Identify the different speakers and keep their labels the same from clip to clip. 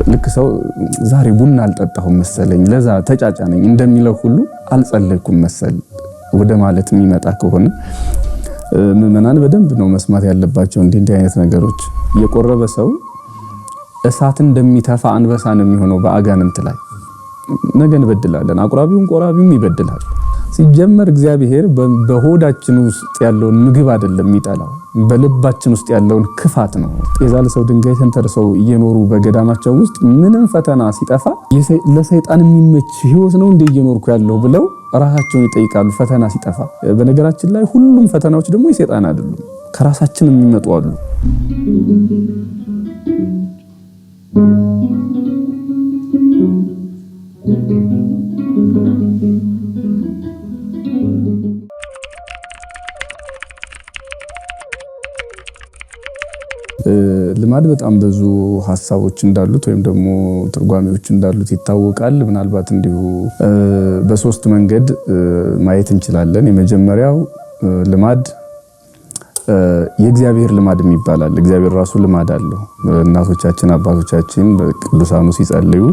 Speaker 1: ልክ ሰው ዛሬ ቡና አልጠጣሁም መሰለኝ ለዛ ተጫጫነኝ እንደሚለው ሁሉ አልጸለይኩም መሰል ወደ ማለት የሚመጣ ከሆነ ምዕመናን በደንብ ነው መስማት ያለባቸው። እንዲህ አይነት ነገሮች የቆረበ ሰው እሳት እንደሚተፋ አንበሳ ነው የሚሆነው በአጋንንት ላይ። ነገ እንበድላለን፣ አቁራቢውን ቆራቢውም ይበድላል። ሲጀመር እግዚአብሔር በሆዳችን ውስጥ ያለውን ምግብ አይደለም የሚጠላው፣ በልባችን ውስጥ ያለውን ክፋት ነው። ጤዛ ለሰው ድንጋይ ተንተርሰው እየኖሩ በገዳማቸው ውስጥ ምንም ፈተና ሲጠፋ ለሰይጣን የሚመች ህይወት ነው እንደ እየኖርኩ ያለው ብለው ራሳቸውን ይጠይቃሉ ፈተና ሲጠፋ። በነገራችን ላይ ሁሉም ፈተናዎች ደግሞ የሰይጣን አይደሉም፣ ከራሳችን የሚመጡ አሉ። ልማድ በጣም ብዙ ሐሳቦች እንዳሉት ወይም ደግሞ ትርጓሜዎች እንዳሉት ይታወቃል። ምናልባት እንዲሁ በሶስት መንገድ ማየት እንችላለን። የመጀመሪያው ልማድ የእግዚአብሔር ልማድ ይባላል። እግዚአብሔር ራሱ ልማድ አለው። እናቶቻችን አባቶቻችን በቅዱሳኑ ሲጸልዩ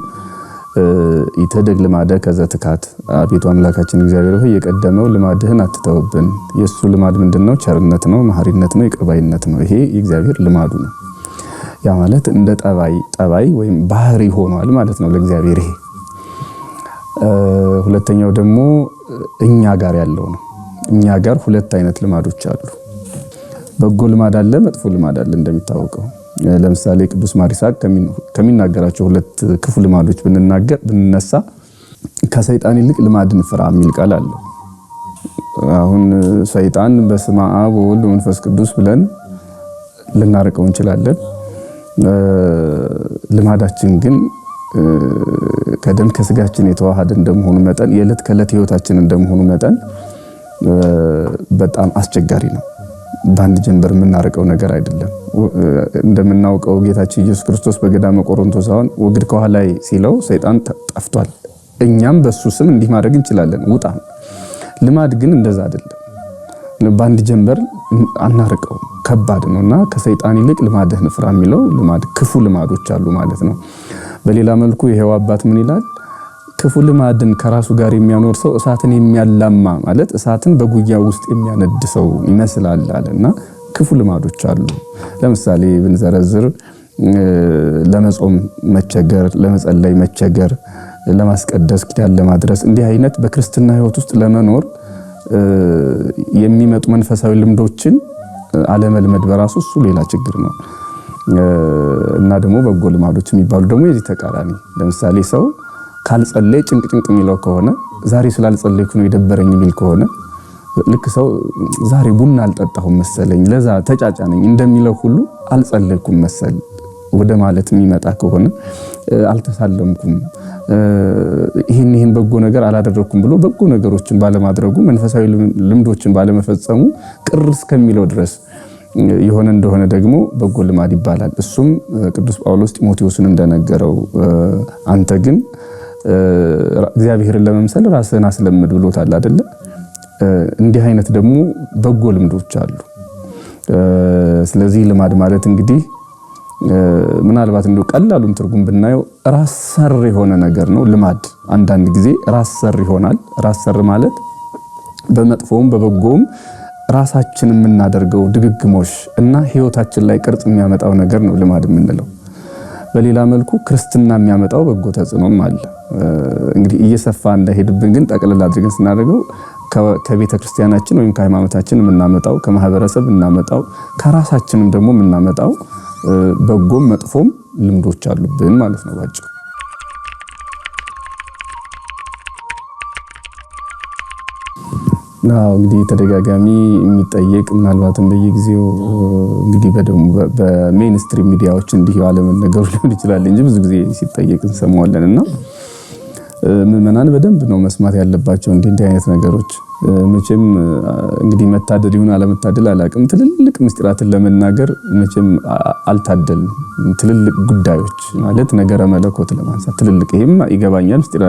Speaker 1: ይተደግ ልማደ ከዘትካት አቤቱ አምላካችን እግዚአብሔር ሆይ የቀደመው ልማድህን አትተውብን። የሱ ልማድ ምንድነው? ቸርነት ነው፣ መሐሪነት ነው፣ ይቅርባይነት ነው። ይሄ የእግዚአብሔር ልማዱ ነው። ያ ማለት እንደ ጠባይ ወይም ባህሪ ሆኗል ማለት ነው ለእግዚአብሔር። ይሄ ሁለተኛው ደግሞ እኛ ጋር ያለው ነው። እኛ ጋር ሁለት አይነት ልማዶች አሉ። በጎ ልማድ አለ፣ መጥፎ ልማድ አለ እንደሚታወቀው። ለምሳሌ ቅዱስ ማር ይስሐቅ ከሚናገራቸው ሁለት ክፉ ልማዶች ብንነሳ ከሰይጣን ይልቅ ልማድን ፍራ የሚል ቃል አለ። አሁን ሰይጣን በስመ አብ ወወልድ ወመንፈስ ቅዱስ ብለን ልናርቀው እንችላለን። ልማዳችን ግን ከደም ከስጋችን የተዋሃደ እንደመሆኑ መጠን የዕለት ከዕለት ህይወታችን እንደመሆኑ መጠን በጣም አስቸጋሪ ነው። በአንድ ጀንበር የምናርቀው ነገር አይደለም። እንደምናውቀው ጌታችን ኢየሱስ ክርስቶስ በገዳመ ቆሮንቶስ አሁን ወግድ ከኋላይ ሲለው ሰይጣን ጠፍቷል። እኛም በሱ ስም እንዲህ ማድረግ እንችላለን፣ ውጣ። ልማድ ግን እንደዛ አይደለም። በአንድ ጀንበር አናርቀው፣ ከባድ ነውና ከሰይጣን ይልቅ ልማድህን ፍራ የሚለው ልማድ ክፉ ልማዶች አሉ ማለት ነው። በሌላ መልኩ ይሄው አባት ምን ይላል? ክፉ ልማድን ከራሱ ጋር የሚያኖር ሰው እሳትን የሚያላማ ማለት እሳትን በጉያ ውስጥ የሚያነድ ሰው ይመስላል አለና ክፉ ልማዶች አሉ። ለምሳሌ ብንዘረዝር ለመጾም መቸገር፣ ለመጸለይ መቸገር፣ ለማስቀደስ ኪዳን ለማድረስ እንዲህ አይነት በክርስትና ህይወት ውስጥ ለመኖር የሚመጡ መንፈሳዊ ልምዶችን አለመልመድ በራሱ እሱ ሌላ ችግር ነው። እና ደግሞ በጎ ልማዶች የሚባሉ ደግሞ የዚህ ተቃራኒ። ለምሳሌ ሰው ካልጸለየ ጭንቅ የሚለው ከሆነ ዛሬ ስላልጸለይኩ ነው የደበረኝ የሚል ከሆነ ልክ ሰው ዛሬ ቡና አልጠጣሁም መሰለኝ ለዛ ተጫጫነኝ እንደሚለው ሁሉ አልጸለይኩም መሰል ወደ ማለት የሚመጣ ከሆነ አልተሳለምኩም፣ ይሄን በጎ ነገር አላደረኩም ብሎ በጎ ነገሮችን ባለማድረጉ መንፈሳዊ ልምዶችን ባለመፈጸሙ ቅር እስከሚለው ድረስ የሆነ እንደሆነ ደግሞ በጎ ልማድ ይባላል። እሱም ቅዱስ ጳውሎስ ጢሞቴዎስን እንደነገረው አንተ ግን እግዚአብሔርን ለመምሰል ራስህን አስለምድ ብሎታል አይደለ? እንዲህ አይነት ደግሞ በጎ ልምዶች አሉ። ስለዚህ ልማድ ማለት እንግዲህ ምናልባት እንደው ቀላሉን ትርጉም ብናየው ራስ ሰር የሆነ ነገር ነው። ልማድ አንዳንድ ጊዜ ራስ ሰር ይሆናል። ራስ ሰር ማለት በመጥፎም በበጎም ራሳችን የምናደርገው ድግግሞሽ እና ህይወታችን ላይ ቅርጽ የሚያመጣው ነገር ነው ልማድ የምንለው። በሌላ መልኩ ክርስትና የሚያመጣው በጎ ተጽዕኖም አለ። እንግዲህ እየሰፋ እንዳይሄድብን ግን ጠቅልል አድርገን ስናደርገው ከቤተ ክርስቲያናችን ወይም ከሃይማኖታችን የምናመጣው ከማህበረሰብ የምናመጣው ከራሳችንም ደግሞ የምናመጣው በጎም መጥፎም ልምዶች አሉብን ማለት ነው ባጭሩ። እንግዲህ ተደጋጋሚ የሚጠየቅ ምናልባትም በየጊዜው እንግዲህ በሜንስትሪም ሚዲያዎች እንዲህ ያለምን ነገሮች ሊሆን ይችላል እንጂ ብዙ ጊዜ ሲጠየቅ እንሰማዋለንና ምዕመናን በደንብ ነው መስማት ያለባቸው እንዲህ አይነት ነገሮች። መቼም እንግዲህ መታደል ይሁን አለመታደል አላቅም፣ ትልልቅ ምስጢራትን ለመናገር መቼም አልታደልም። ትልልቅ ጉዳዮች ማለት ነገረ መለኮት ለማንሳት ትልልቅ ይሄም ይገባኛል። ምስጢረ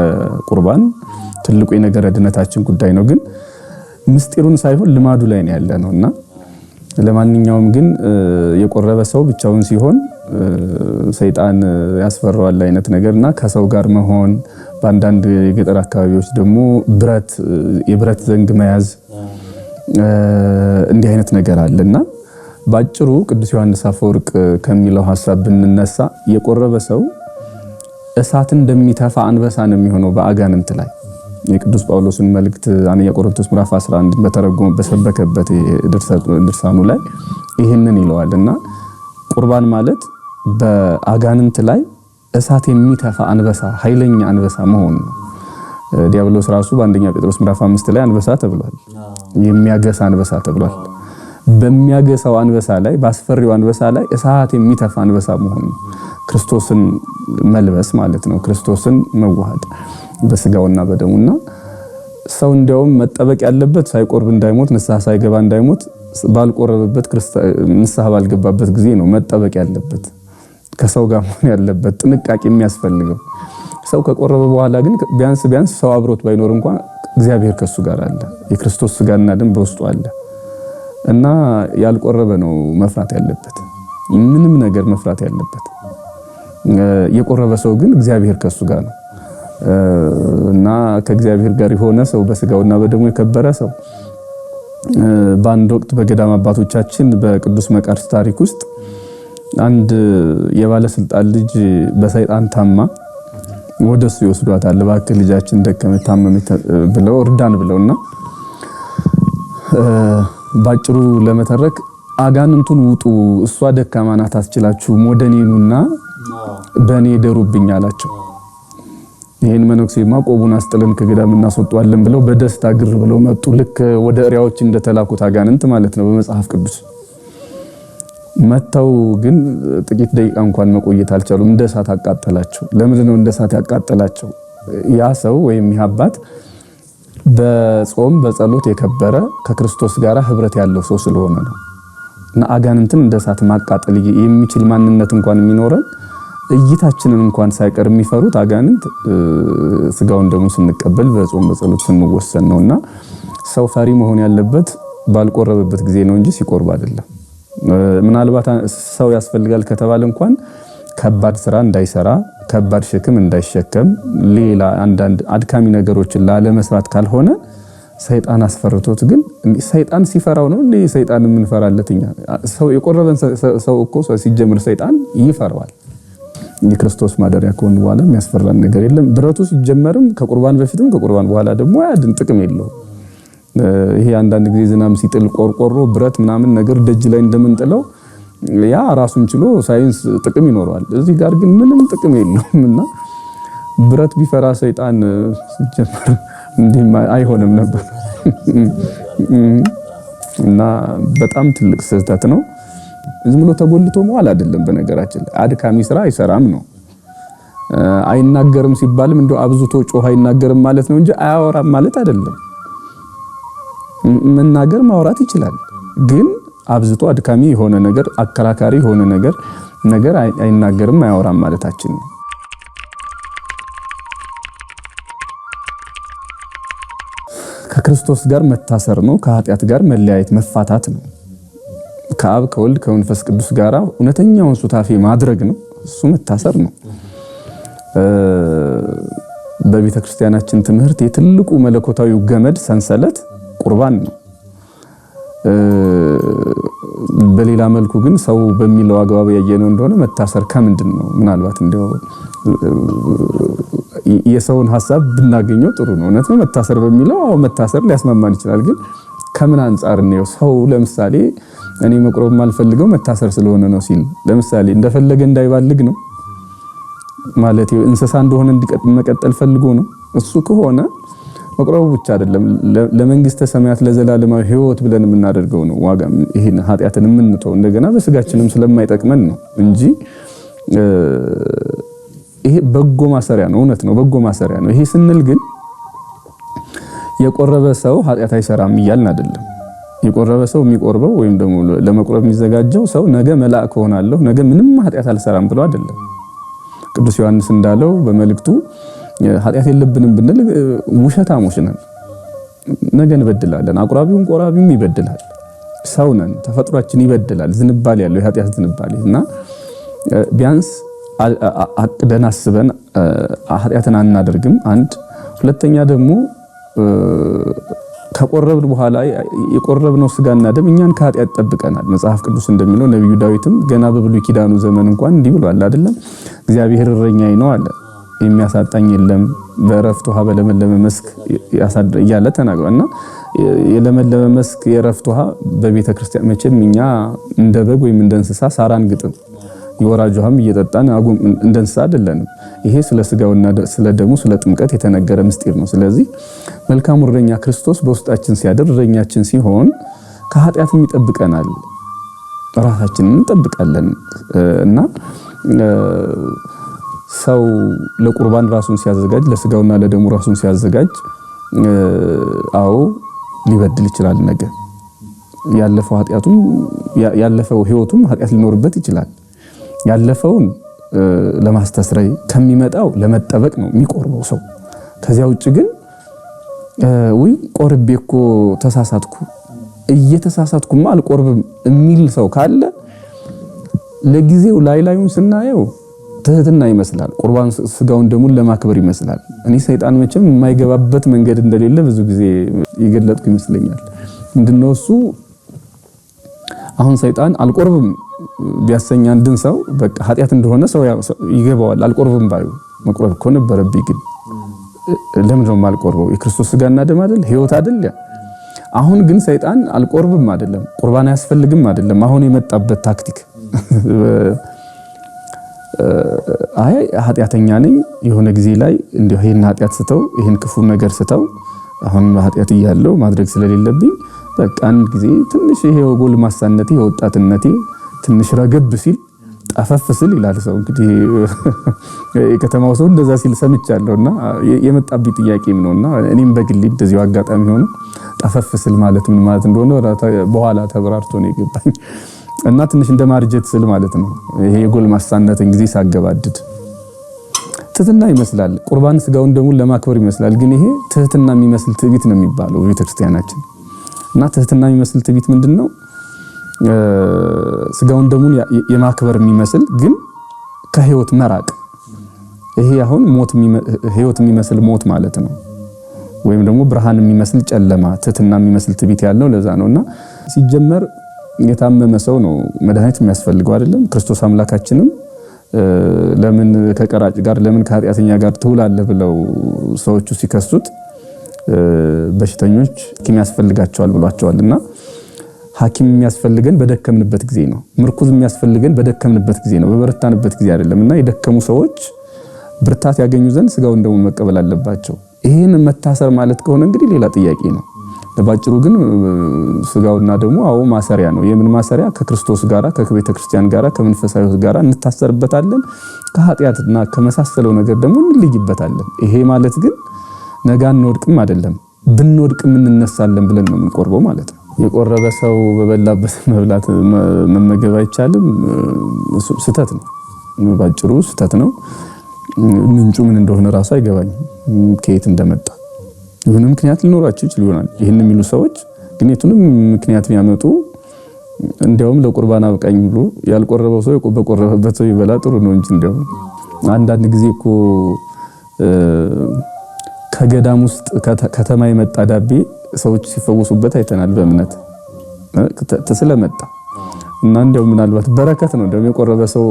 Speaker 1: ቁርባን ትልቁ የነገረ ድነታችን ጉዳይ ነው። ግን ምስጢሩን ሳይሆን ልማዱ ላይ ነው ያለነውና ለማንኛውም ግን የቆረበ ሰው ብቻውን ሲሆን ሰይጣን ያስፈራዋል አይነት ነገርና ከሰው ጋር መሆን በአንዳንድ የገጠር አካባቢዎች ደግሞ የብረት ዘንግ መያዝ እንዲህ አይነት ነገር አለና ባጭሩ ቅዱስ ዮሐንስ አፈወርቅ ከሚለው ሐሳብ ብንነሳ የቆረበ ሰው እሳት እንደሚተፋ አንበሳ ነው የሚሆነው በአጋንንት ላይ። የቅዱስ ጳውሎስን መልእክት አንደኛ ቆሮንቶስ ምዕራፍ 11 በተረጎመ በሰበከበት ድርሳኑ ላይ ይህንን ይለዋልና ቁርባን ማለት በአጋንንት ላይ እሳት የሚተፋ አንበሳ፣ ኃይለኛ አንበሳ መሆን ነው። ዲያብሎስ ራሱ በአንደኛ ጴጥሮስ ምዕራፍ 5 ላይ አንበሳ ተብሏል። የሚያገሳ አንበሳ ተብሏል። በሚያገሳው አንበሳ ላይ በአስፈሪው አንበሳ ላይ እሳት የሚተፋ አንበሳ መሆን ነው። ክርስቶስን መልበስ ማለት ነው። ክርስቶስን መዋሃድ በስጋውና በደሙና ሰው እንዲያውም መጠበቅ ያለበት ሳይቆርብ እንዳይሞት ንስሐ ሳይገባ እንዳይሞት ባልቆረበበት ንስሐ ባልገባበት ጊዜ ነው መጠበቅ ያለበት። ከሰው ጋር መሆን ያለበት ጥንቃቄ የሚያስፈልገው። ሰው ከቆረበ በኋላ ግን ቢያንስ ሰው አብሮት ባይኖር እንኳን እግዚአብሔር ከሱ ጋር አለ። የክርስቶስ ስጋና ደም በውስጡ አለ እና ያልቆረበ ነው መፍራት ያለበት፣ ምንም ነገር መፍራት ያለበት። የቆረበ ሰው ግን እግዚአብሔር ከሱ ጋር ነው እና ከእግዚአብሔር ጋር የሆነ ሰው በስጋውና በደሙ የከበረ ሰው። በአንድ ወቅት በገዳም አባቶቻችን በቅዱስ መቃርስ ታሪክ ውስጥ አንድ የባለስልጣን ልጅ በሰይጣን ታማ ወደሱ ይወስዷታል። እባክህ ልጃችን ደከመች ታመመች ብለው እርዳን ብለውና ባጭሩ ለመተረክ አጋንንቱን ውጡ፣ እሷ ደካማ ናት አስችላችሁም ወደ እኔ ኑና በእኔ ደሩብኝ አላቸው። ይሄን መነኩሴማ ቆቡን አስጥለን ከገዳም እናስወጣዋለን ብለው በደስታ ግር ብለው መጡ። ልክ ወደ እሪያዎች እንደተላኩት አጋንንት ማለት ነው በመጽሐፍ ቅዱስ መተው። ግን ጥቂት ደቂቃ እንኳን መቆየት አልቻሉም። እንደ እሳት አቃጠላቸው። ለምንድን ነው እንደ እሳት ያቃጠላቸው? ያ ሰው ወይም ይህ አባት በጾም በጸሎት የከበረ ከክርስቶስ ጋር ህብረት ያለው ሰው ስለሆነ ነው። እና አጋንንትን እንደ እሳት ማቃጠል የሚችል ማንነት እንኳን የሚኖረን እይታችንን እንኳን ሳይቀር የሚፈሩት አጋንንት ስጋውን ደግሞ ስንቀበል በጾም በጸሎት ስንወሰን ነውና ሰው ፈሪ መሆን ያለበት ባልቆረበበት ጊዜ ነው እንጂ ሲቆርብ አይደለም። ምናልባት ሰው ያስፈልጋል ከተባለ እንኳን ከባድ ስራ እንዳይሰራ፣ ከባድ ሸክም እንዳይሸከም፣ ሌላ አንዳንድ አድካሚ ነገሮችን ላለመስራት ካልሆነ ሰይጣን አስፈርቶት። ግን ሰይጣን ሲፈራው ነው እንዴ ሰይጣን የምንፈራለትኛ? ሰው የቆረበን ሰው እኮ ሲጀምር ሰይጣን ይፈራዋል። የክርስቶስ ማደሪያ ከሆነ በኋላ የሚያስፈራን ነገር የለም። ብረቱ ሲጀመርም ከቁርባን በፊትም ከቁርባን በኋላ ደግሞ አያድን፣ ጥቅም የለውም። ይሄ አንዳንድ ጊዜ ዝናብ ሲጥል ቆርቆሮ ብረት ምናምን ነገር ደጅ ላይ እንደምንጥለው ያ ራሱን ችሎ ሳይንስ ጥቅም ይኖረዋል። እዚህ ጋር ግን ምንም ጥቅም የለውምና ብረት ቢፈራ ሰይጣን ሲጀመር እንዲህ አይሆንም ነበር እና በጣም ትልቅ ስህተት ነው። ዝም ብሎ ተጎልቶ መዋል አይደለም። በነገራችን ላይ አድካሚ ስራ አይሰራም ነው። አይናገርም ሲባልም እንደው አብዝቶ ጮህ አይናገርም ማለት ነው እንጂ አያወራም ማለት አይደለም። መናገር ማውራት ይችላል፣ ግን አብዝቶ አድካሚ የሆነ ነገር አከራካሪ የሆነ ነገር አይናገርም አያወራም ማለታችን ነው። ከክርስቶስ ጋር መታሰር ነው። ከኃጢአት ጋር መለያየት መፋታት ነው። ከአብ ከወልድ ከመንፈስ ቅዱስ ጋር እውነተኛውን ሱታፌ ማድረግ ነው። እሱ መታሰር ነው። በቤተ ክርስቲያናችን ትምህርት የትልቁ መለኮታዊ ገመድ ሰንሰለት ቁርባን ነው። በሌላ መልኩ ግን ሰው በሚለው አግባብ ያየነው እንደሆነ መታሰር ከምንድን ነው? ምናልባት እንደው የሰውን ሐሳብ ብናገኘው ጥሩ ነው። እውነት ነው መታሰር በሚለው አዎ መታሰር ሊያስማማን ይችላል። ግን ከምን አንጻር ነው? ሰው ለምሳሌ እኔ መቁረብ ማልፈልገው መታሰር ስለሆነ ነው ሲል ለምሳሌ እንደፈለገ እንዳይባልግ ነው ማለት እንስሳ እንደሆነ መቀጠል ፈልጎ ነው። እሱ ከሆነ መቁረቡ ብቻ አይደለም ለመንግስተ ሰማያት ለዘላለማዊ ሕይወት ብለን የምናደርገው ነው። ዋጋ ይሄን ኃጢአትን የምንተው እንደገና በስጋችንም ስለማይጠቅመን ነው እንጂ ይሄ በጎ ማሰሪያ ነው። እውነት ነው፣ በጎ ማሰሪያ ነው። ይሄ ስንል ግን የቆረበ ሰው ኃጢአት አይሰራም እያልን አይደለም። የቆረበ ሰው የሚቆርበው ወይም ደግሞ ለመቁረብ የሚዘጋጀው ሰው ነገ መልአክ ሆናለሁ ነገ ምንም ኃጢአት አልሰራም ብሎ አይደለም። ቅዱስ ዮሐንስ እንዳለው በመልእክቱ ኃጢአት የለብንም ብንል ውሸታሞች ነን፣ ነገ እንበድላለን። አቁራቢውም ቆራቢውም ይበድላል። ሰው ነን፣ ተፈጥሯችን ይበድላል። ዝንባሌ ያለው የኃጢአት ዝንባሌ እና ቢያንስ አቅደን አስበን ኃጢአትን አናደርግም። አንድ ሁለተኛ ደግሞ ከቆረብን በኋላ የቆረብነው ስጋና ደም እኛን ከኃጢአት ይጠብቀናል። መጽሐፍ ቅዱስ እንደሚለው ነብዩ ዳዊትም ገና በብሉይ ኪዳኑ ዘመን እንኳን እንዲህ ብሏል አይደለም? እግዚአብሔር እረኛዬ ነው አለ፣ የሚያሳጣኝ የለም፣ በእረፍት ውሃ በለመለመ መስክ ያሳድረኛል እያለ ተናግሯልና የለመለመ መስክ የእረፍት ውሃ በቤተ ክርስቲያን መቼም እኛ እንደ በግ ወይም እንደ እንስሳ ሳር አንግጥም። የወራጅ ውሃም እየጠጣን እንደ እንስሳ አይደለንም። ይሄ ስለ ስጋውና ስለ ደሙ ስለ ጥምቀት የተነገረ ምስጢር ነው። ስለዚህ መልካሙ እረኛ ክርስቶስ በውስጣችን ሲያድር እረኛችን ሲሆን ከኃጢአትም ይጠብቀናል፣ ራሳችንን እንጠብቃለን። እና ሰው ለቁርባን ራሱን ሲያዘጋጅ ለስጋውና ለደሙ ራሱን ሲያዘጋጅ አዎ ሊበድል ይችላል። ነገ ያለፈው ኃጢአቱም ያለፈው ህይወቱም ኃጢአት ሊኖርበት ይችላል። ያለፈውን ለማስተስረይ ከሚመጣው ለመጠበቅ ነው የሚቆርበው ሰው። ከዚያ ውጭ ግን ወይ ቆርቤ እኮ ተሳሳትኩ እየተሳሳትኩማ አልቆርብም የሚል ሰው ካለ ለጊዜው ላዩን ስናየው ትህትና ይመስላል። ቁርባን ስጋውን ደሙን ለማክበር ይመስላል። እኔ ሰይጣን መቼም የማይገባበት መንገድ እንደሌለ ብዙ ጊዜ ይገለጥኩ ይመስለኛል። ምንድነው እሱ? አሁን ሰይጣን አልቆርብም ቢያሰኛ አንድን ሰው በቃ ኃጢአት እንደሆነ ሰው ይገባዋል። አልቆርብም ባዩ መቁረብ እኮ ነበረብኝ፣ ግን ለምን ነው የማልቆርበው? የክርስቶስ ስጋና ደም አይደል? ህይወት አይደል? አሁን ግን ሰይጣን አልቆርብም አይደለም፣ ቁርባን አያስፈልግም አይደለም። አሁን የመጣበት ታክቲክ አይ ኃጢአተኛ ነኝ የሆነ ጊዜ ላይ እንዲሁ ይሄን ኃጢአት ስተው ይሄን ክፉ ነገር ስተው አሁን ኃጢአት እያለው ማድረግ ስለሌለብኝ በቃ አንድ ጊዜ ትንሽ ይሄ ጎልማሳነቴ ወጣትነቴ ትንሽ ረገብ ሲል ጠፈፍ ሲል ይላል ሰው። እንግዲህ የከተማው ሰው እንደዛ ሲል ሰምቻለሁና የመጣብኝ ጥያቄም ነውና እኔም በግሌ እንደዚሁ አጋጣሚ ሆኖ ጠፈፍ ሲል ማለት ምን ማለት እንደሆነ በኋላ ተብራርቶ ነው የገባኝ። እና ትንሽ እንደማርጀት ስል ማለት ነው። ይሄ የጎልማሳነትን ጊዜ ሳገባድድ ትህትና ይመስላል። ቁርባን ስጋውን ደሙን ለማክበር ይመስላል። ግን ይሄ ትህትና የሚመስል ትዕቢት ነው የሚባለው ቤተክርስቲያናችን። እና ትህትና የሚመስል ትዕቢት ምንድነው? ስጋውን ደሙን የማክበር የሚመስል ግን ከህይወት መራቅ። ይሄ አሁን ህይወት የሚመስል ሞት ማለት ነው። ወይም ደግሞ ብርሃን የሚመስል ጨለማ፣ ትህትና የሚመስል ትዕቢት ያለው ለዛ ነውና ሲጀመር የታመመ ሰው ነው መድኃኒት የሚያስፈልገው አይደለም። ክርስቶስ አምላካችንም ለምን ከቀራጭ ጋር ለምን ከኃጢአተኛ ጋር ትውላለህ ብለው ሰዎቹ ሲከሱት በሽተኞች ሐኪም ያስፈልጋቸዋል ብሏቸዋልና ሐኪም የሚያስፈልገን በደከምንበት ጊዜ ነው። ምርኩዝ የሚያስፈልገን በደከምንበት ጊዜ ነው፣ በበረታንበት ጊዜ አይደለምና የደከሙ ሰዎች ብርታት ያገኙ ዘንድ ስጋውን ደሙን መቀበል አለባቸው። ይሄን መታሰር ማለት ከሆነ እንግዲህ ሌላ ጥያቄ ነው። ለባጭሩ ግን ስጋውና ደሙ አዎ ማሰሪያ ነው። የምን ማሰሪያ? ከክርስቶስ ጋራ ከቤተ ክርስቲያን ጋራ ከመንፈሳዊ ሕይወት ጋራ እንታሰርበታለን። ከኃጢአትና ከመሳሰለው ነገር ደግሞ እንልይበታለን። ይሄ ማለት ግን ነገ አንወድቅም አይደለም፣ ብንወድቅም እንነሳለን ብለን ነው የምንቆርበው ማለት ነው። የቆረበ ሰው በበላበት መብላት መመገብ አይቻልም። ስህተት ነው፣ ባጭሩ ስህተት ነው። ምንጩ ምን እንደሆነ ራሱ አይገባኝም፣ ከየት እንደመጣ የሆነ ምክንያት ሊኖራቸው ይችላል። ይሄን የሚሉ ሰዎች ግን የቱንም ምክንያት የሚያመጡ እንዲያውም ለቁርባን አብቃኝ ብሎ ያልቆረበው ሰው በቆረበበት ሰው ይበላ ጥሩ ነው እንጂ እንዲያውም አንዳንድ ጊዜ እኮ ከገዳም ውስጥ ከተማ የመጣ ዳቤ ሰዎች ሲፈወሱበት አይተናል። በእምነት ስለመጣ እና እንዲያው ምናልባት በረከት ነው። ደግሞ የቆረበ ሰው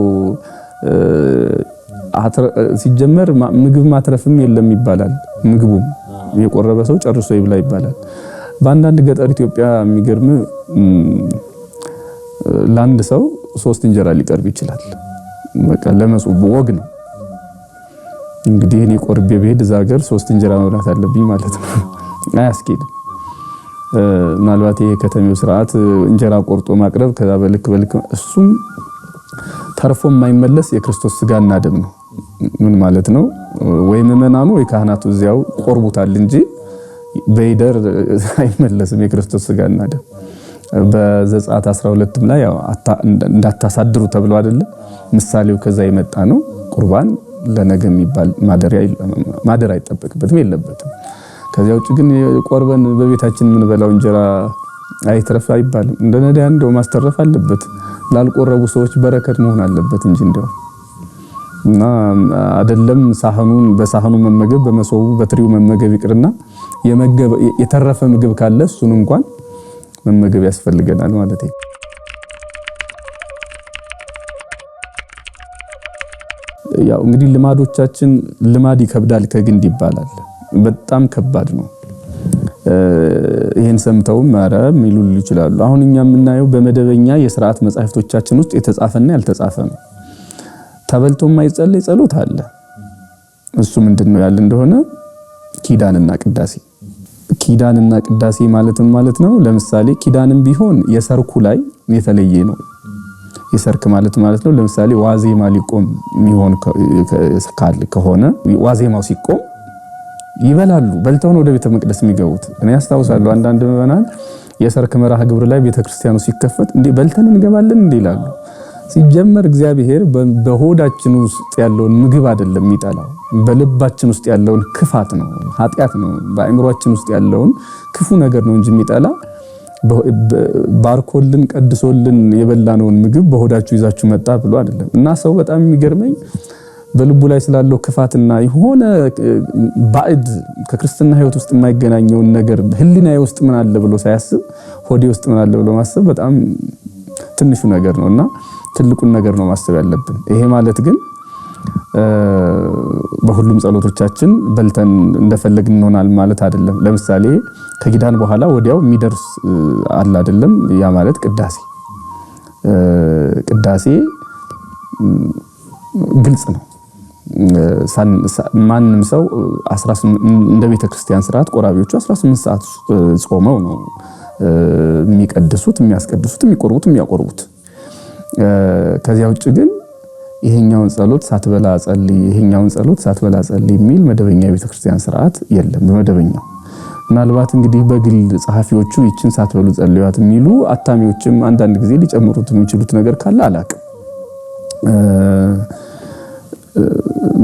Speaker 1: ሲጀመር ምግብ ማትረፍም የለም ይባላል። ምግቡም የቆረበ ሰው ጨርሶ ይብላ ይባላል። በአንዳንድ ገጠር ኢትዮጵያ የሚገርም ለአንድ ሰው 3 እንጀራ ሊቀርብ ይችላል። በቃ ለመጾም ወግ ነው። እንግዲህ እኔ ቆርቤ ብሄድ እዛ ሀገር 3 እንጀራ መብላት አለብኝ ማለት ነው። አያስኬድም። ምናልባት ይሄ ከተሜው ስርዓት እንጀራ ቆርጦ ማቅረብ ከዛ በልክ እሱም ተርፎ የማይመለስ የክርስቶስ ስጋና ደም ነው። ምን ማለት ነው? ወይ ምእመናኑ ወይ ካህናቱ እዚያው ቆርቡታል እንጂ በይደር አይመለስም የክርስቶስ ስጋና ደም። በዘጸአት 12 ላይ ያው እንዳታሳድሩ ተብሎ አይደለ? ምሳሌው ከዛ የመጣ ነው። ቁርባን ለነገ የሚባል ማደር አይጠበቅበትም የለበትም። ከዚያ ውጭ ግን ቆርበን በቤታችን የምንበላው እንጀራ አይትረፍ አይባልም። እንደ ነዳያን እንደው ማስተረፍ አለበት። ላልቆረቡ ሰዎች በረከት መሆን አለበት እንጂ እንደው እና አይደለም ሳህኑን በሳህኑ መመገብ በመሶቡ በትሪው መመገብ ይቅርና የተረፈ ምግብ ካለ እሱን እንኳን መመገብ ያስፈልገናል ማለት ነው። ያው እንግዲህ ልማዶቻችን ልማድ ይከብዳል ከግንድ ይባላል። በጣም ከባድ ነው። ይሄን ሰምተው ማረ ሚሉ ይችላሉ። አሁን እኛ የምናየው በመደበኛ የሥርዓት መጻሕፍቶቻችን ውስጥ የተጻፈና ያልተጻፈ ነው። ተበልቶ የማይጸለይ ጸሎት አለ። እሱ ምንድነው ያለ እንደሆነ ኪዳንና ቅዳሴ። ኪዳንና ቅዳሴ ማለት ነው። ለምሳሌ ኪዳንም ቢሆን የሰርኩ ላይ የተለየ ነው። የሰርክ ማለት ነው። ለምሳሌ ዋዜማ ሊቆም የሚሆን ከሆነ ዋዜማው ሲቆም ይበላሉ። በልተው ነው ወደ ቤተ መቅደስ የሚገቡት። እኔ አስታውሳለሁ አንዳንድ ምዕመናን የሰርክ መርሃ ግብር ላይ ቤተክርስቲያኑ ሲከፈት እንዴ በልተን እንገባለን እንዴ ይላሉ። ሲጀመር እግዚአብሔር በሆዳችን ውስጥ ያለውን ምግብ አይደለም የሚጠላው፣ በልባችን ውስጥ ያለውን ክፋት ነው፣ ኃጢአት ነው። በአእምሮአችን ውስጥ ያለውን ክፉ ነገር ነው እንጂ የሚጠላ ባርኮልን ቀድሶልን የበላነውን ምግብ በሆዳችሁ ይዛችሁ መጣ ብሎ አይደለም። እና ሰው በጣም የሚገርመኝ በልቡ ላይ ስላለው ክፋትና የሆነ ባዕድ ከክርስትና ሕይወት ውስጥ የማይገናኘውን ነገር ህሊናዬ ውስጥ ምን አለ ብሎ ሳያስብ ሆዴ ውስጥ ምን አለ ብሎ ማሰብ በጣም ትንሹ ነገር ነውና ትልቁን ነገር ነው ማሰብ ያለብን። ይሄ ማለት ግን በሁሉም ጸሎቶቻችን በልተን እንደፈለግን እንሆናል ማለት አይደለም። ለምሳሌ ከኪዳን በኋላ ወዲያው የሚደርስ አለ አይደለም። ያ ማለት ቅዳሴ ግልጽ ነው። ማንም ሰው 18 እንደ ቤተክርስቲያን ስርዓት ቆራቢዎቹ 18 ሰዓት ጾመው ነው የሚቀድሱት፣ የሚያስቀድሱት፣ የሚቆርቡት፣ የሚያቆርቡት። ከዚያ ውጭ ግን ይሄኛውን ጸሎት ሳትበላ ጸልይ፣ ይሄኛውን ጸሎት ሳትበላ ጸልይ የሚል መደበኛ የቤተክርስቲያን ስርዓት የለም። በመደበኛው ምናልባት እንግዲህ በግል ጸሐፊዎቹ ይችን ሳትበሉ ጸልዩት የሚሉ አታሚዎችም አንዳንድ ጊዜ ሊጨምሩት የሚችሉት ነገር ካለ አላቅም።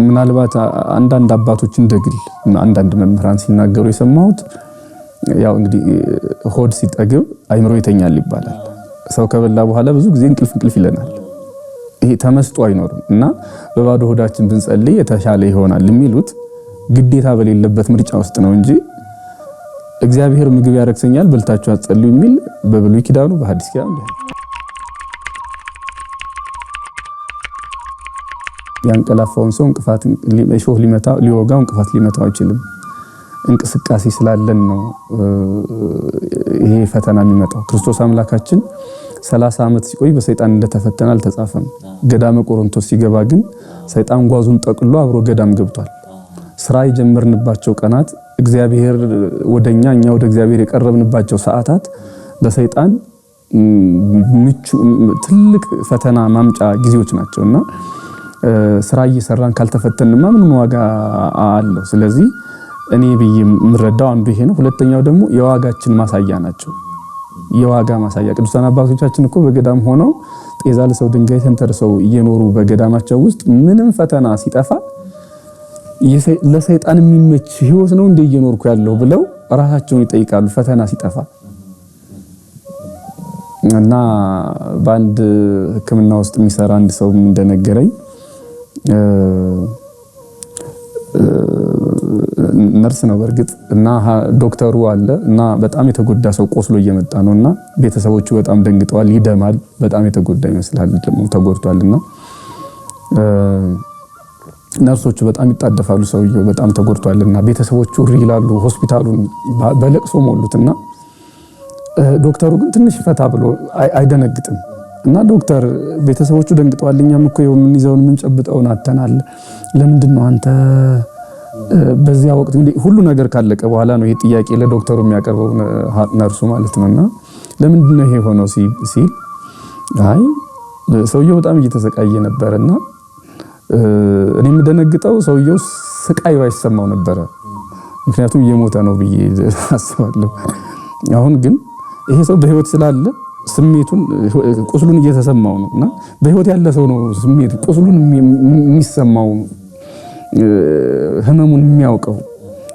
Speaker 1: ምናልባት አንዳንድ አባቶች እንደግል አንዳንድ መምህራን ሲናገሩ የሰማሁት ያው እንግዲህ ሆድ ሲጠግብ አይምሮ ይተኛል ይባላል። ሰው ከበላ በኋላ ብዙ ጊዜ እንቅልፍ ይለናል። ይሄ ተመስጦ አይኖርም እና በባዶ ሆዳችን ብንጸልይ የተሻለ ይሆናል የሚሉት ግዴታ በሌለበት ምርጫ ውስጥ ነው እንጂ እግዚአብሔር ምግብ ያረክሰኛል በልታችሁ አትጸልዩ የሚል በብሉይ ኪዳኑ በሐዲስ ኪዳኑ ያንቀላፋውን ሰው እንቅፋት እሾህ ሊወጋው እንቅፋት ሊመታው አይችልም። እንቅስቃሴ ስላለን ነው ይሄ ፈተና የሚመጣው። ክርስቶስ አምላካችን 30 ዓመት ሲቆይ በሰይጣን እንደተፈተነ አልተጻፈም። ገዳመ ቆሮንቶስ ሲገባ ግን ሰይጣን ጓዙን ጠቅሎ አብሮ ገዳም ገብቷል። ስራ የጀመርንባቸው ቀናት እግዚአብሔር ወደኛ እኛ ወደ እግዚአብሔር የቀረብንባቸው ሰዓታት ለሰይጣን ትልቅ ፈተና ማምጫ ጊዜዎች ናቸውና ስራ እየሰራን ካልተፈተንማ ምን ዋጋ አለው? ስለዚህ እኔ ብዬ የምረዳው አንዱ ይሄ ነው። ሁለተኛው ደግሞ የዋጋችን ማሳያ ናቸው። የዋጋ ማሳያ ቅዱሳን አባቶቻችን እኮ በገዳም ሆነው ጤዛ ለሰው ድንጋይ ተንተርሰው እየኖሩ በገዳማቸው ውስጥ ምንም ፈተና ሲጠፋ ለሰይጣን የሚመች ህይወት ነው እንደ እየኖርኩ ያለው ብለው ራሳቸውን ይጠይቃሉ ፈተና ሲጠፋ። እና በአንድ ሕክምና ውስጥ የሚሰራ አንድ ሰው እንደነገረኝ ነርስ ነው በርግጥ እና ዶክተሩ አለ እና በጣም የተጎዳ ሰው ቆስሎ እየመጣ ነውና ቤተሰቦቹ በጣም ደንግጠዋል። ይደማል፣ በጣም የተጎዳ ይመስላል፣ ደግሞ ተጎድቷልና ነርሶቹ በጣም ይጣደፋሉ። ሰውየው በጣም ተጎድቷልና ቤተሰቦቹ ይላሉ ሆስፒታሉን በለቅሶ ሞሉትና ዶክተሩ ግን ትንሽ ፈታ ብሎ አይደነግጥም። እና ዶክተር ቤተሰቦቹ ደንግጠዋል፣ እኛም እኮ የምንይዘውን የምንጨብጠውን አተናል፣ ለምንድነው አንተ በዚያ ወቅት እንግዲህ ሁሉ ነገር ካለቀ በኋላ ነው ይሄ ጥያቄ ለዶክተሩ የሚያቀርበው ነርሱ ማለት ነውና ለምንድነው ይሄ ሆኖ ሲል አይ ሰውየው በጣም እየተሰቃየ ነበርና እኔ የምደነግጠው ሰውየው ስቃዩ አይሰማው ነበር፣ ምክንያቱም እየሞተ ነው ብዬ አስባለሁ። አሁን ግን ይሄ ሰው በህይወት ስላለ ስሜቱን ቁስሉን እየተሰማው ነውና በህይወት ያለ ሰው ነው ስሜት ቁስሉን የሚሰማው ህመሙን የሚያውቀው።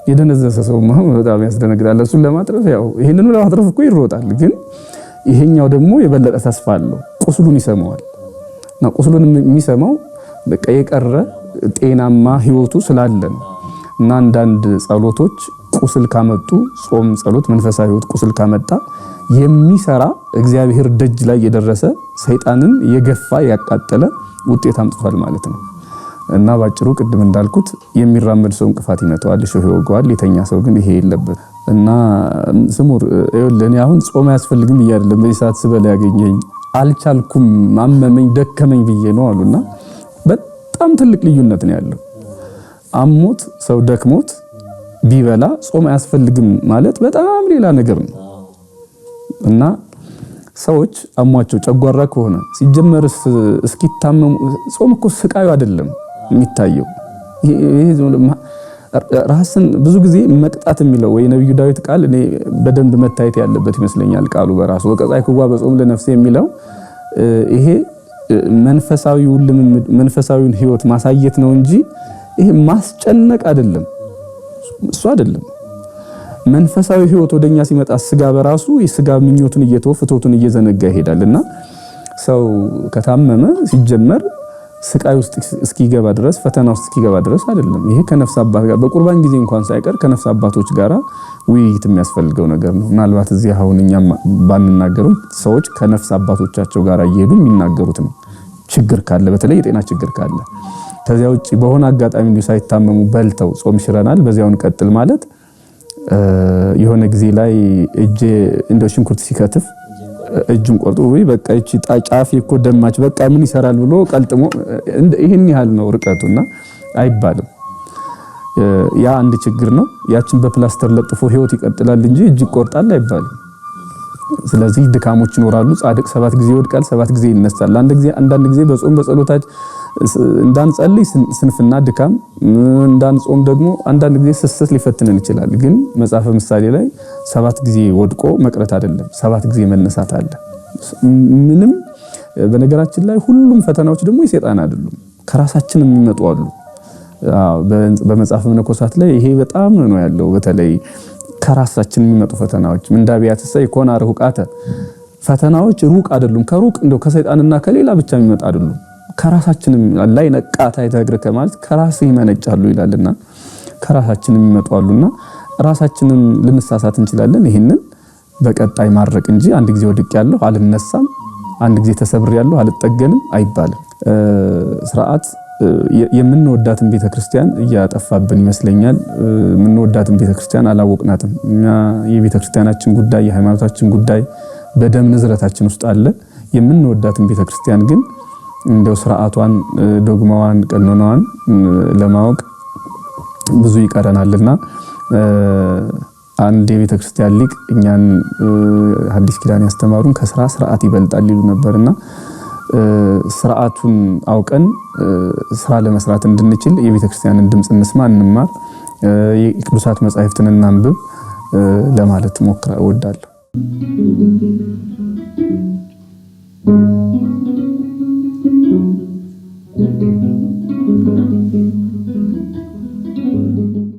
Speaker 1: የደነዘሰ ሰው በጣም ያስደነግጣል። እሱን ለማትረፍ ያው ይሄንኑ ለማትረፍ እኮ ይሮጣል፣ ግን ይሄኛው ደግሞ የበለጠ ተስፋ አለው። ቁስሉን ይሰማዋል እና ቁስሉን የሚሰማው በቃ የቀረ ጤናማ ህይወቱ ስላለ ነው። እና አንዳንድ ጸሎቶች ቁስል ካመጡ ጾም ጸሎት መንፈሳዊ ህይወት ቁስል ካመጣ የሚሰራ እግዚአብሔር ደጅ ላይ የደረሰ ሰይጣንን የገፋ ያቃጠለ ውጤት አምጥቷል ማለት ነው። እና ባጭሩ ቅድም እንዳልኩት የሚራመድ ሰው እንቅፋት ይመታዋል፣ እሾህ ይወጋዋል። የተኛ ሰው ግን ይሄ የለበት። እና ስሙር ለኔ አሁን ጾም አያስፈልግም ይያደለም በዚህ ሰዓት ስበላ ያገኘኝ አልቻልኩም ማመመኝ ደከመኝ ብዬ ነው አሉና በጣም ትልቅ ልዩነት ነው ያለው። አሞት ሰው ደክሞት ቢበላ ጾም አያስፈልግም ማለት በጣም ሌላ ነገር ነው። እና ሰዎች አሟቸው ጨጓራ ከሆነ ሲጀመርስ እስኪታመሙ ጾም እኮ ስቃዩ አይደለም የሚታየው። ይሄ ራስን ብዙ ጊዜ መቅጣት የሚለው ወይ ነብዩ ዳዊት ቃል እኔ በደንብ መታየት ያለበት ይመስለኛል። ቃሉ በራሱ ወቀጻይኩዋ በጾም ለነፍሴ የሚለው ይሄ መንፈሳዊውን ህይወት ማሳየት ነው እንጂ ይሄ ማስጨነቅ አይደለም። እሱ አይደለም መንፈሳዊ ህይወት ወደኛ ሲመጣ ስጋ በራሱ የስጋ ምኞቱን እየተወ ፍቶቱን እየዘነጋ ይሄዳልና ሰው ከታመመ ሲጀመር ስቃይ ውስጥ እስኪገባ ድረስ ፈተና ውስጥ እስኪገባ ድረስ አይደለም። ይሄ ከነፍስ አባት ጋር በቁርባን ጊዜ እንኳን ሳይቀር ከነፍስ አባቶች ጋራ ውይይት የሚያስፈልገው ነገር ነው። ምናልባት እዚህ አሁን እኛም ባንናገሩም ሰዎች ከነፍስ አባቶቻቸው ጋር እየሄዱ የሚናገሩት ነው። ችግር ካለ በተለይ የጤና ችግር ካለ ከዚያ ውጪ በሆነ አጋጣሚ እንዲሁ ሳይታመሙ በልተው ጾም ሽረናል በዚያውን ቀጥል ማለት የሆነ ጊዜ ላይ እጄ እንደ ሽንኩርት ሲከትፍ እጁን ቆርጦ ወይ በቃ እቺ ጫፍ እኮ ደማች በቃ ምን ይሰራል ብሎ ቀልጥሞ ይሄን ያህል ነው ርቀቱና አይባልም። ያ አንድ ችግር ነው። ያችን በፕላስተር ለጥፎ ህይወት ይቀጥላል እንጂ እጅ ይቆርጣል አይባልም። ስለዚህ ድካሞች ይኖራሉ። ጻድቅ 7 ጊዜ ይወድቃል 7 ጊዜ ይነሳል። አንዳንድ ጊዜ በጾም በጸሎታች እንዳንጸልይ ስንፍና ድካም እንዳንጾም ደግሞ አንዳንድ ጊዜ ስስት ሊፈትነን ይችላል። ግን መጽሐፈ ምሳሌ ላይ 7 ጊዜ ወድቆ መቅረት አይደለም 7 ጊዜ መነሳት አለ። ምንም በነገራችን ላይ ሁሉም ፈተናዎች ደግሞ የሰይጣን አይደሉም ከራሳችን የሚመጡ አሉ። በመጽሐፈ መነኮሳት ላይ ይሄ በጣም ነው ያለው። በተለይ ከራሳችን የሚመጡ ፈተናዎች ምንዳቢያትሰ ይኮና ርሁቃተ ፈተናዎች ሩቅ አይደሉም። ከሩቅ እንደው ከሰይጣንና ከሌላ ብቻ የሚመጣ አይደሉም። ከራሳችንም ላይ ነቃታ ይተግርከ ማለት ከራስ ይመነጫሉ ይላልና ከራሳችን የሚመጡ አሉና ራሳችንን ልንሳሳት እንችላለን። ይሄንን በቀጣይ ማድረቅ እንጂ አንድ ጊዜ ወድቅ ያለው አልነሳም አንድ ጊዜ ተሰብር ያለው አልጠገንም አይባልም። ስርዓት የምንወዳትን ቤተክርስቲያን እያጠፋብን ይመስለኛል። የምንወዳትን ቤተክርስቲያን አላወቅናትም። እኛ የቤተክርስቲያናችን ጉዳይ የሃይማኖታችን ጉዳይ በደም ንዝረታችን ውስጥ አለ። የምንወዳትን ቤተክርስቲያን ግን እንደው ስርዓቷን ዶግማዋን ቀኖናዋን ለማወቅ ብዙ ይቀረናልና አንድ የቤተክርስቲያን ሊቅ እኛን ሐዲስ ኪዳን ያስተማሩን ከስራ ስርዓት ይበልጣል ይሉ ነበርና ስርዓቱን አውቀን ስራ ለመስራት እንድንችል የቤተክርስቲያንን ድምጽ እንስማ እንማር የቅዱሳት መጻሕፍትን እናንብብ ለማለት ሞክራ እወዳለሁ።